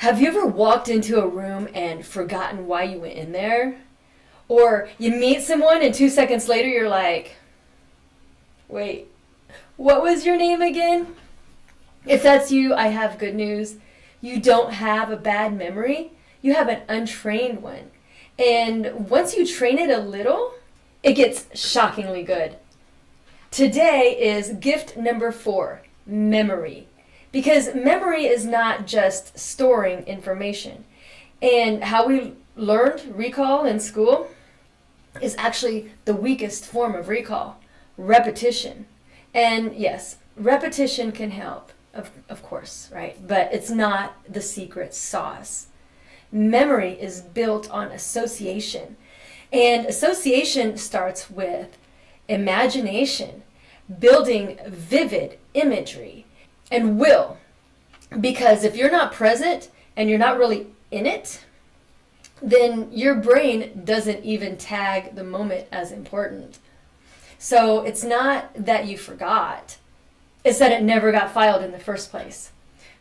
Have you ever walked into a room and forgotten why you went in there? Or you meet someone and 2 seconds later you're like, wait, what was your name again? If that's you, I have good news. You don't have a bad memory. You have an untrained one. And once you train it a little, it gets shockingly good. Today is gift number 4, memory. Because memory is not just storing information. And how we learned recall in school is actually the weakest form of recall, repetition. And yes, repetition can help, of course, right? But it's not the secret sauce. Memory is built on association. And association starts with imagination, building vivid imagery, and will. Because if you're not present and you're not really in it, then your brain doesn't even tag the moment as important. So it's not that you forgot, it's that it never got filed in the first place.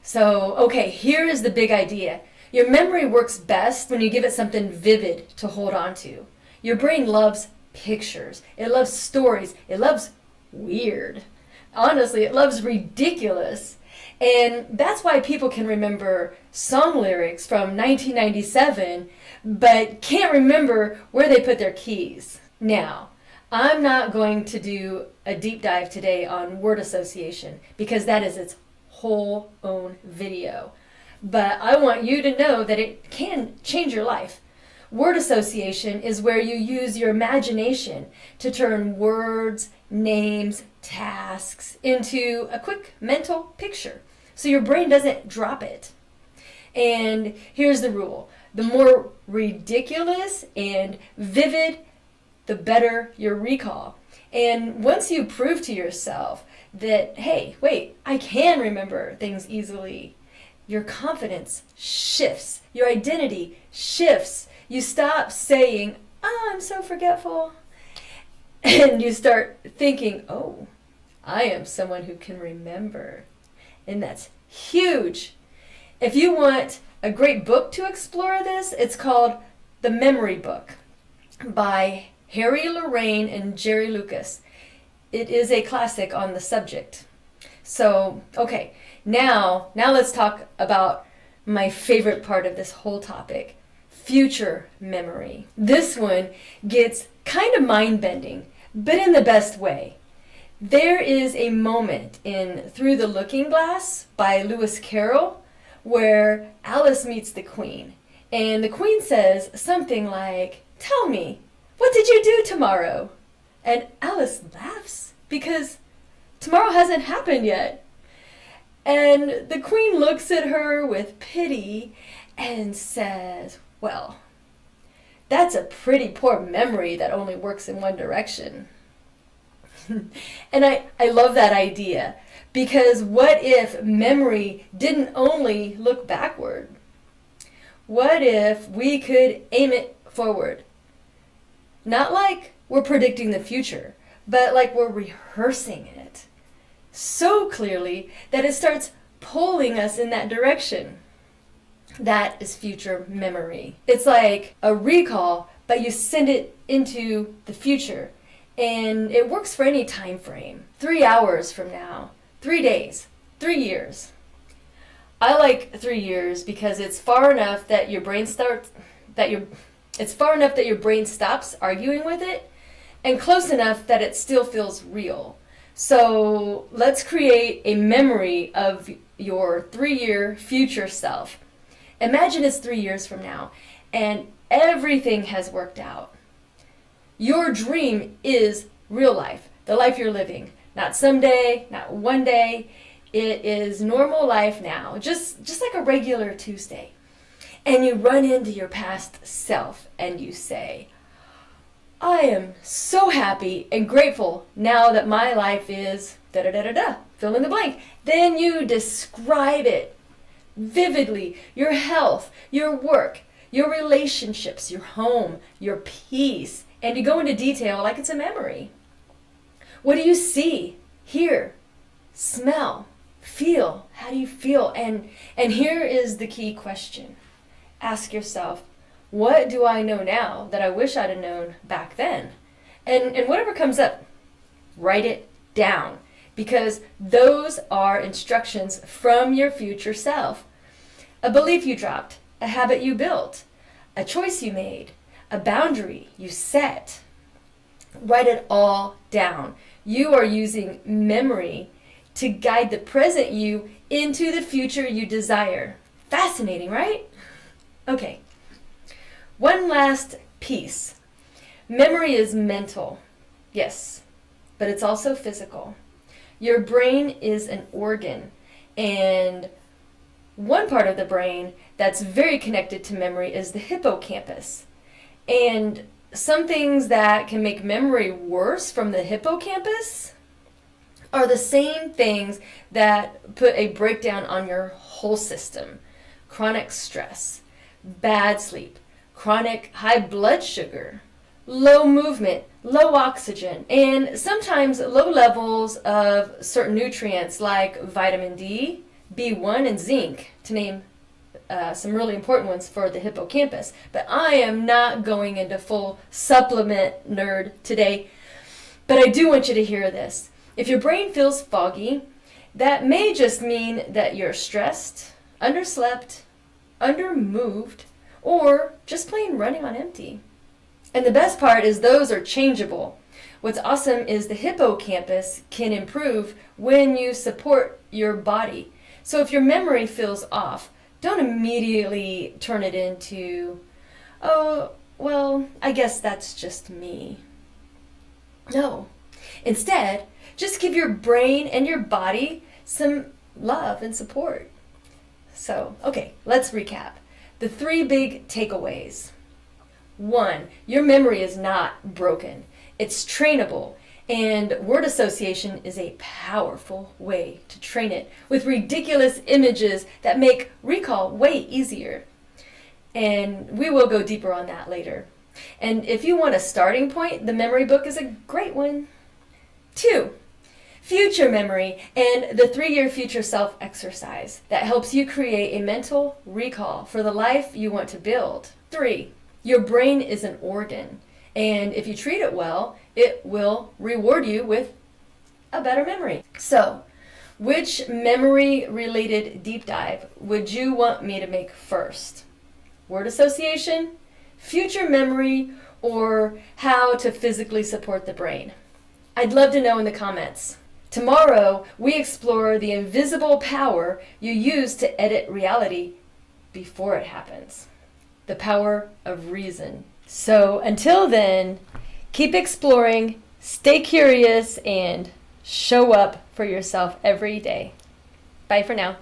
So, okay, here is the big idea. Your memory works best when you give it something vivid to hold on to. Your brain loves pictures. It loves stories. It loves weird. Honestly, it loves ridiculous. And that's why people can remember song lyrics from 1997, but can't remember where they put their keys. Now, I'm not going to do a deep dive today on word association because that is its whole own video. But I want you to know that it can change your life. Word association is where you use your imagination to turn words, names, tasks into a quick mental picture so your brain doesn't drop it. And here's the rule. The more ridiculous and vivid, the better your recall. And once you prove to yourself that, hey, wait, I can remember things easily, your confidence shifts. Your identity shifts. You stop saying, oh, I'm so forgetful. And you start thinking, oh, I am someone who can remember. And that's huge. If you want a great book to explore this, it's called The Memory Book by Harry Lorraine and Jerry Lucas. It is a classic on the subject. So, okay, now let's talk about my favorite part of this whole topic, future memory. This one gets kind of mind-bending, but in the best way. There is a moment in Through the Looking Glass by Lewis Carroll where Alice meets the Queen. And the Queen says something like, "Tell me, what did you do tomorrow?" And Alice laughs because tomorrow hasn't happened yet. And the Queen looks at her with pity and says, well, that's a pretty poor memory that only works in one direction. And I love that idea, because what if memory didn't only look backward? What if we could aim it forward? Not like we're predicting the future, but like we're rehearsing it so clearly that it starts pulling us in that direction. That is future memory. It's like a recall, but you send it into the future. And it works for any time frame. 3 hours from now, 3 days, 3 years. I like 3 years because it's far enough that your brain stops arguing with it, and close enough that it still feels real. So let's create a memory of your 3-year future self. Imagine it's 3 years from now, and everything has worked out. Your dream is real life, the life you're living. Not someday, not one day. It is normal life now, just like a regular Tuesday. And you run into your past self and you say, I am so happy and grateful now that my life is da-da-da-da-da, fill in the blank. Then you describe it vividly, your health, your work, your relationships, your home, your peace, and you go into detail like it's a memory. What do you see, hear, smell, Feel. How do you feel? And here is the key question. Ask yourself, what do I know now that I wish I'd have known back then? And whatever comes up, write it down, because those are instructions from your future self. A belief you dropped, a habit you built, a choice you made, a boundary you set. Write it all down. You are using memory to guide the present you into the future you desire. Fascinating, right? Okay. One last piece. Memory is mental, yes, but it's also physical. Your brain is an organ, and one part of the brain that's very connected to memory is the hippocampus. And some things that can make memory worse from the hippocampus are the same things that put a breakdown on your whole system. Chronic stress, bad sleep, chronic high blood sugar, low movement, low oxygen, and sometimes low levels of certain nutrients like vitamin D, B1, and zinc, to name some really important ones for the hippocampus. But I am not going into full supplement nerd today, but I do want you to hear this. If your brain feels foggy, that may just mean that you're stressed, underslept, undermoved, or just plain running on empty. And the best part is those are changeable. What's awesome is the hippocampus can improve when you support your body. So if your memory feels off, don't immediately turn it into, oh, well, I guess that's just me. No. Instead, just give your brain and your body some love and support. So, okay, let's recap. The 3 big takeaways. 1, your memory is not broken. It's trainable, and word association is a powerful way to train it with ridiculous images that make recall way easier. And we will go deeper on that later. And if you want a starting point, the memory book is a great one. 2, future memory and the 3-year future self exercise that helps you create a mental recall for the life you want to build. 3, your brain is an organ, and if you treat it well, it will reward you with a better memory. So, which memory-related deep dive would you want me to make first? Word association, future memory, or how to physically support the brain? I'd love to know in the comments. Tomorrow, we explore the invisible power you use to edit reality before it happens. The power of reason. So until then, keep exploring, stay curious, and show up for yourself every day. Bye for now.